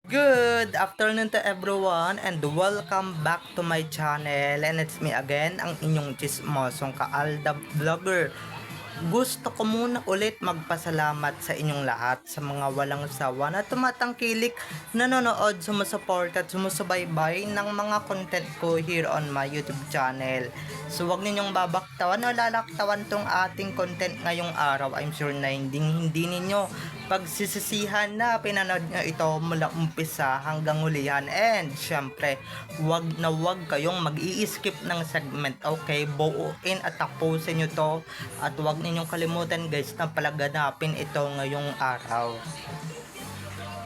Good afternoon to everyone and welcome back to my channel, and it's me again, ang inyong chismosong Kaalda Vlogger. Gusto ko muna ulit magpasalamat sa inyong lahat sa mga walang sawa na tumatangkilik, nanonood, sumusuport at sumusubaybay ng mga content ko here on my YouTube channel. So wag ninyong babaktawan o lalaktawan tong ating content ngayong araw. I'm sure na hindi ninyo pagsisisihan na pinanood nyo ito mula umpisa hanggang hulihan. And syempre, wag na wag kayong mag-i-skip ng segment, okay? Buuin at tapusin nyo to, at wag ninyong kalimutan guys na palaganapin ito ngayong araw.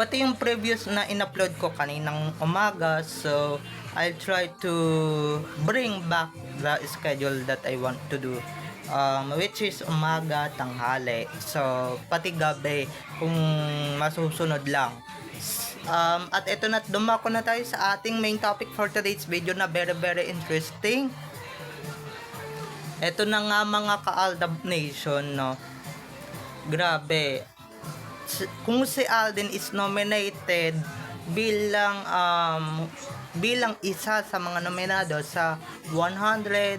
Pati yung previous na in-upload ko kaninang umaga, so I'll try to bring back the schedule that I want to do, which is umaga, tanghali, so pati gabi kung masusunod lang. At ito na, dumako na tayo sa ating main topic for today's video na very interesting. Ito na nga mga ka-Aldab Nation, no? Grabe. Kung si Alden is nominated bilang isa sa mga nominado sa 100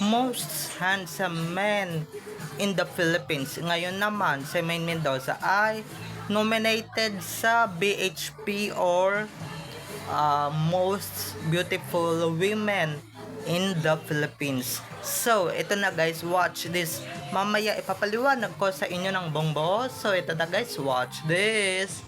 most handsome men in the Philippines, ngayon naman si Maine Mendoza ay nominated sa BHP or most beautiful women in the Philippines. So, ito na guys, watch this. Mamaya ipapaliwanag ko sa inyo ng bongbo. So, ito na guys, watch this.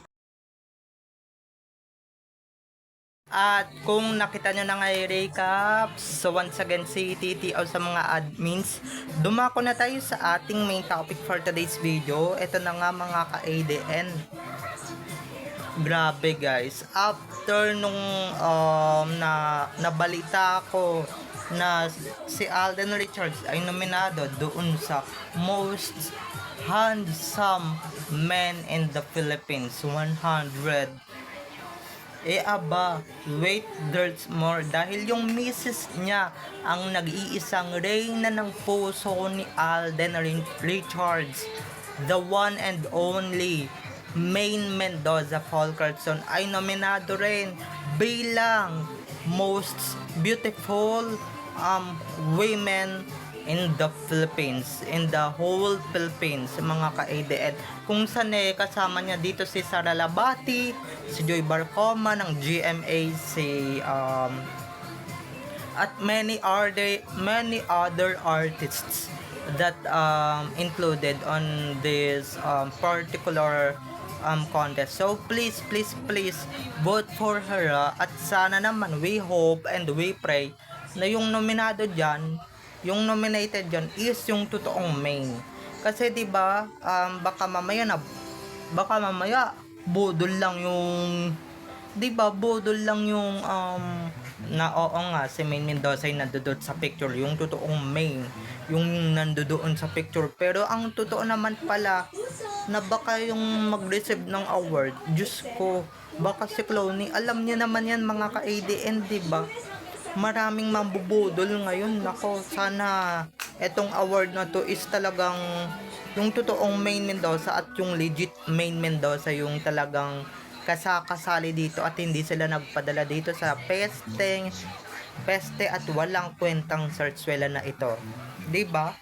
At kung nakita nyo na nga i-recap, so once again si TTO sa mga admins, dumako na tayo sa ating main topic for today's video. Ito na nga mga ka-ADN. Grabe guys, after nung nabalita ko na si Alden Richards ay nominado doon sa most handsome men in the Philippines 100, aba, wait, there's more, dahil yung misis niya ang nag-iisang reyna ng puso ni Alden Richards, the one and only Maine Mendoza Fulkerson, ay nominado rin bilang most beautiful women in the Philippines, in the whole Philippines, mga ka-ADN. Kung saan kasama niya dito si Sara Labati, si Joy Barcoma ng GMA, si at many other artists that included on this particular contest. So please vote for her, at sana naman we hope and we pray na yung nominado dyan, yung nominated dyan is yung totoong main. Kasi 'di ba, baka mamaya budol lang yung, 'di ba, budol lang yung na oo nga si Maine Mendoza ay nandoon sa picture, yung totoong main yung nandoon sa picture, pero ang totoo naman pala na baka yung mag-receive ng award, Diyos ko, baka si Clooney. Alam niya naman yan mga ka-ADN, 'di ba? Maraming mambubudol ngayon. Nako, sana etong award na to is talagang yung totoong Maine Mendoza at yung legit Maine Mendoza yung talagang kasali dito, at hindi sila nagpadala dito sa peste at walang kwentang searchwela na ito, 'di ba?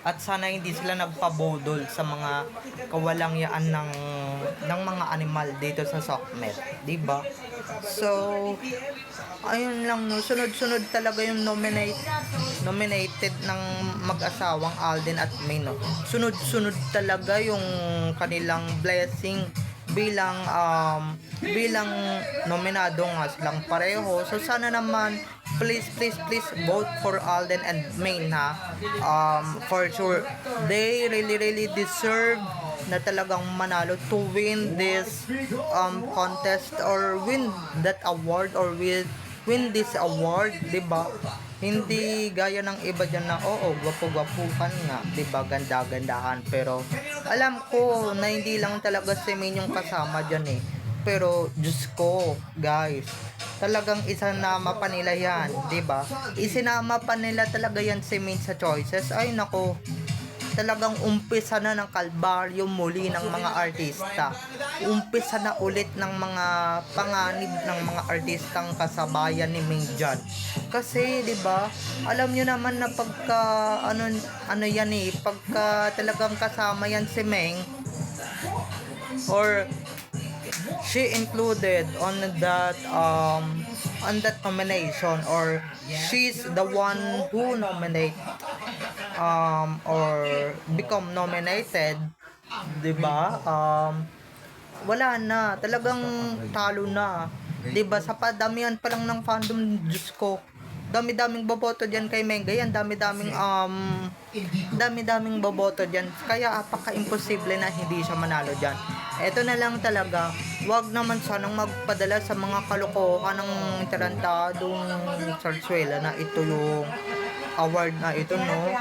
At sana hindi sila nagpabudol sa mga kawalangyaan ng mga animal dito sa SOCMED, 'di ba? So ayun lang, no, sunod-sunod talaga yung nominated ng mag-asawang Alden at May, no. Sunod-sunod talaga yung kanilang blessing bilang nominado nga silang pareho. So sana naman please vote for Alden and Maine, ha. For sure they really deserve na talagang manalo to win this contest or win that award or win this award, 'di ba? Hindi gaya ng iba dyan na gwapo-gwapuhan nga, 'di ba, ganda-gandahan, pero alam ko na hindi lang talaga si Maine yung kasama dyan pero Diyos ko guys, talagang isinama pa nila yan, 'di ba? Isinama pa nila talaga yan si Maine sa choices. Ay nako, talagang umpisa na ng kalbaryo muli ng mga artista. Umpisa na ulit ng mga panganib ng mga artistang kasabayan ni Ming Jan. Kasi 'di ba, alam niyo naman na pagka ano yan pagka talagang kasama yan si Meng, or she included on that nomination, or she's the one who nominate or become nominated, 'di ba? Wala na, talagang talo na. 'Di ba, sa padamihan pa lang ng fandom, Diyos ko, dami-daming boboto diyan kay Mengay, ang dami-daming boboto diyan. Kaya apaka-imposible na hindi siya manalo diyan. Eto na lang talaga, wag naman sanang magpadala sa mga kalokohan ng tarantadong Sarsuela na ito yung award na ito, no.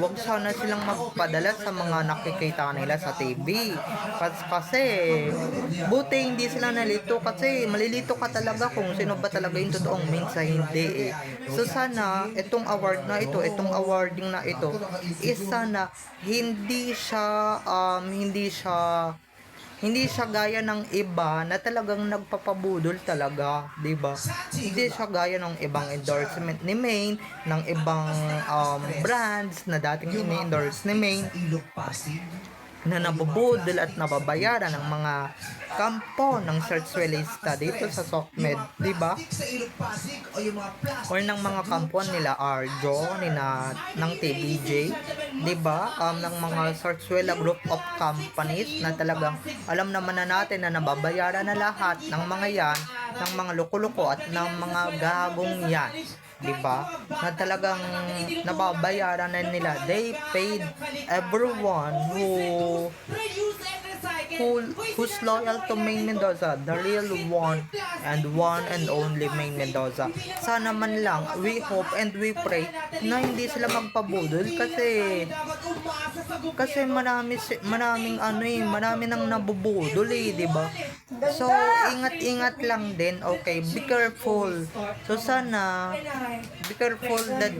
Wag sana silang magpadala sa mga nakikita nila sa TV. Kasi buti hindi sila nalito, kasi malilito ka talaga kung sino ba talaga yung totoong Ming sa hindi. So sana itong award na ito, itong awarding na ito, is sana hindi siya gaya ng iba na talagang nagpapabudol talaga, 'di ba? Hindi siya gaya ng ibang endorsement ni Main, ng ibang brands na dating ini-endorse ni Main, na nabubudol at nababayaran ng mga kampo ng Sarsuelista dito sa SOCMED, 'di ba? Or ng mga kampo nila Arjo, ng TBJ, 'di ba? Ng mga Sarsuela group of companies na talagang alam naman na natin na nababayaran na lahat ng mga yan, ng mga loko-loko at ng mga gagong yan, 'di ba? Na talagang nababayaran na nila. They paid everyone who's loyal to Main Mendoza, the real one and only Main Mendoza. Sana man lang, we hope and we pray na hindi sila magpabudol, kasi marami nang nabubudol, 'di ba? So ingat-ingat lang din, okay? Be careful. So sana be careful that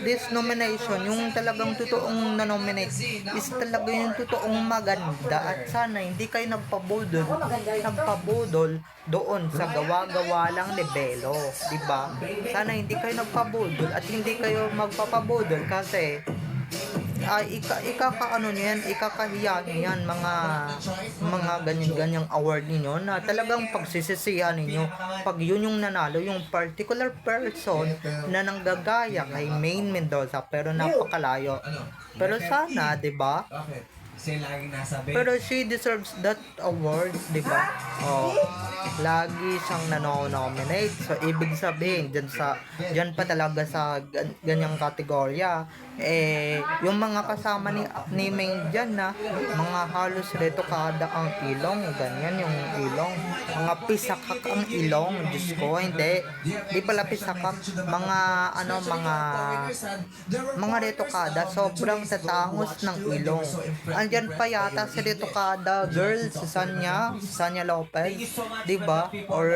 this nomination, yung talagang totoong na-nominate, is talaga yung totoong maganda, at sana hindi kayo nagpabudol doon sa gawa-gawa lang ni Belo, 'di ba? Sana hindi kayo nagpabudol at hindi kayo magpapabudol, kasi ikakahiya niyo yan, mga ganyan-ganyang award niyo na talagang pagsisisihan ninyo pag yun yung nanalo, yung particular person na nanggagaya kay Main Mendoza, pero napakalayo. Pero sana, 'di ba? Pero she deserves that award, 'di ba? Lagi siyang nanonominate. So ibig sabihin diyan pa talaga sa ganyang kategorya, yung mga kasama ni Ming diyan na mga halos reto kada ang ilong, ganyan yung ilong. Mga pisakak ang ilong, Diyos ko, hindi pala pisakak, mga reto kada, sobrang tatangos ng ilong. Andyan pa yata si reto kada girl, si Sanya Lopez, 'di ba? Or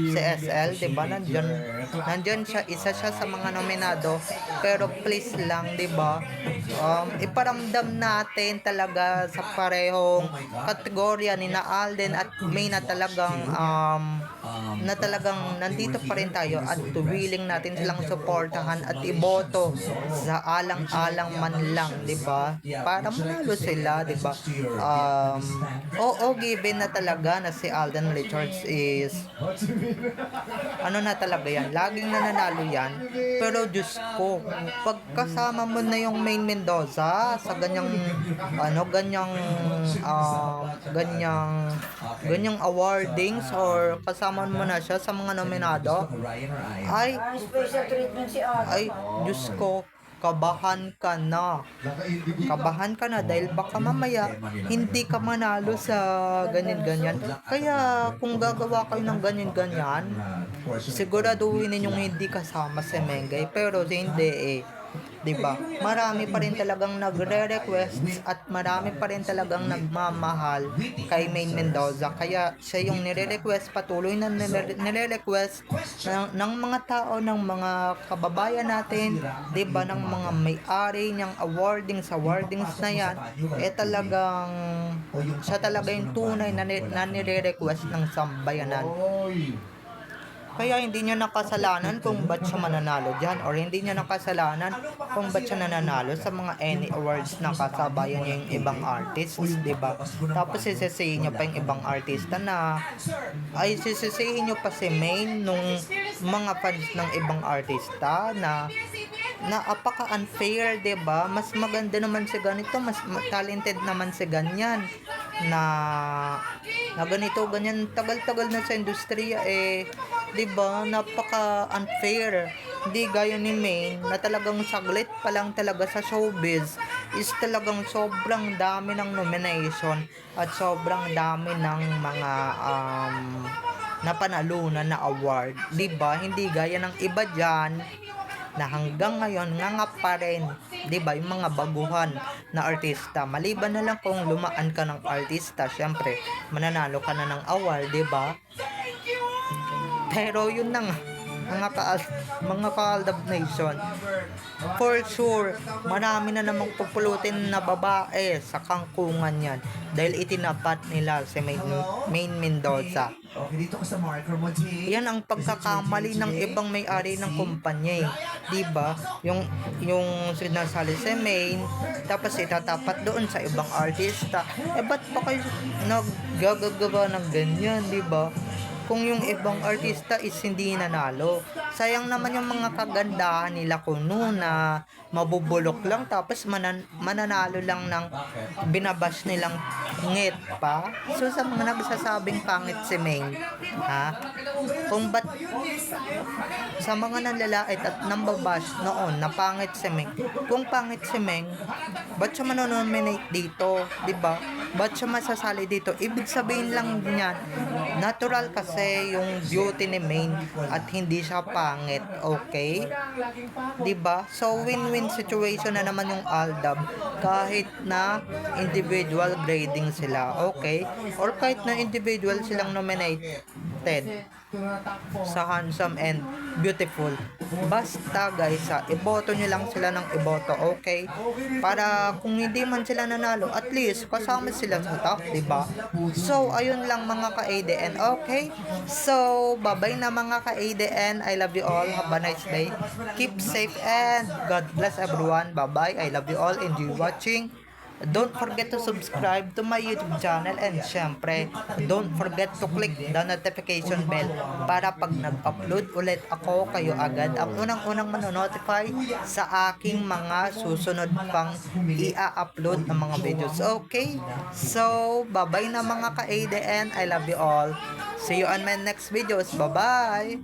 si SL, 'di ba? Nandiyan siya, isa siya sa mga nominado. Pero please lang, 'di ba? Iparamdam natin talaga sa parehong kategorya ni na Alden at May na talagang nandito pa rin tayo, at willing natin silang suportahan at iboto sa alang-alang man lang, 'di ba? Para manalo sila, 'di ba? Given na talaga na si Alden Richards is na talaga yan, laging nananalo yan. Pero Diyos ko, pagkasama mo na yung Main Mendoza sa ganyang awardings, or kasama mo na siya sa mga nominado, ay Diyos ko, kabahan ka na dahil baka mamaya hindi ka manalo sa ganyan-ganyan. Kaya kung gagawa kayo ng ganyan-ganyan, siguraduhin ninyong hindi kasama si Mengay. Pero hindi 'Diba? Marami pa rin talagang nagre-request at marami pa rin talagang nagmamahal kay Maine Mendoza. Kaya siya yung nire-request, patuloy na nire-request ng mga tao, ng mga kababayan natin, 'diba, ng mga may-ari niyang awardings na yan, talagang siya talaga yung tunay na nire-request ng sambayanan. Kaya hindi niya nakasalanan kung ba't siya mananalo dyan, or hindi niya nakasalanan kung ba't siya nananalo sa mga any awards na kasabayan niya yung ibang artists, diba? Tapos sisisihin niyo pa yung ibang artista sisisihin niyo pa si Maine nung mga fans ng ibang artista na apaka-unfair, 'di ba? Mas maganda naman si ganito, mas talented naman si ganyan na ganito ganyan, tagal-tagal na sa industriya 'di ba? Napaka-unfair. Hindi gaya ni Maine na talagang saglit pa lang talaga sa showbiz is talagang sobrang dami ng nomination at sobrang dami ng mga napanalunan na award, 'di ba? Hindi gaya ng iba diyan na hanggang ngayon ngangap pa rin, 'di ba, yung mga baguhan na artista. Maliban na lang kung lumaan ka ng artista, syempre mananalo ka na ng award, 'di ba? Pero yun na nga, mga ka-Aldab Nation, for sure marami na namang pupulutin na babae sa kangkungan yan dahil itinapat nila si Maine Mendoza. Yan ang pagkakamali ng ibang may-ari ng kumpanya, 'di ba? Yung sinasali si Maine, tapos itatapat doon sa ibang artista. Ba't pa kayo naggagawa ng ganyan, 'di ba? Kung yung ibang artista is hindi nanalo, sayang naman yung mga kagandahan nila kuno na mabubulok lang, tapos mananalo lang ng binabash nilang ngit pa. So sa mga nagsasabing pangit si Maine, kung ba't sa mga nanlalait at nambabash noon na pangit si Maine, kung pangit si Maine, ba't siya manonominate dito, 'di ba? Ba't siya masasali dito? Ibig sabihin lang niyan, natural kasi yung beauty ni Maine at hindi siya pangit, okay? 'Di ba? So win-win situation na naman yung Aldab kahit na individual grading sila, okay? Or kahit na individual silang nominated sa handsome and beautiful. Basta guys, iboto nyo lang sila ng iboto, okay? Para kung hindi man sila nanalo, at least kasama sila sa top, diba? So, ayun lang mga ka-ADN, okay? So, bye-bye na mga ka-ADN. I love you all. Have a nice day. Keep safe and God bless everyone. Bye-bye. I love you all. Enjoy watching. Don't forget to subscribe to my YouTube channel, and syempre, don't forget to click the notification bell para pag nag-upload ulit ako, kayo agad ang unang-unang manonotify sa aking mga susunod pang i-upload ng mga videos. Okay? So, bye-bye na mga ka-ADN. I love you all. See you on my next videos. Bye-bye!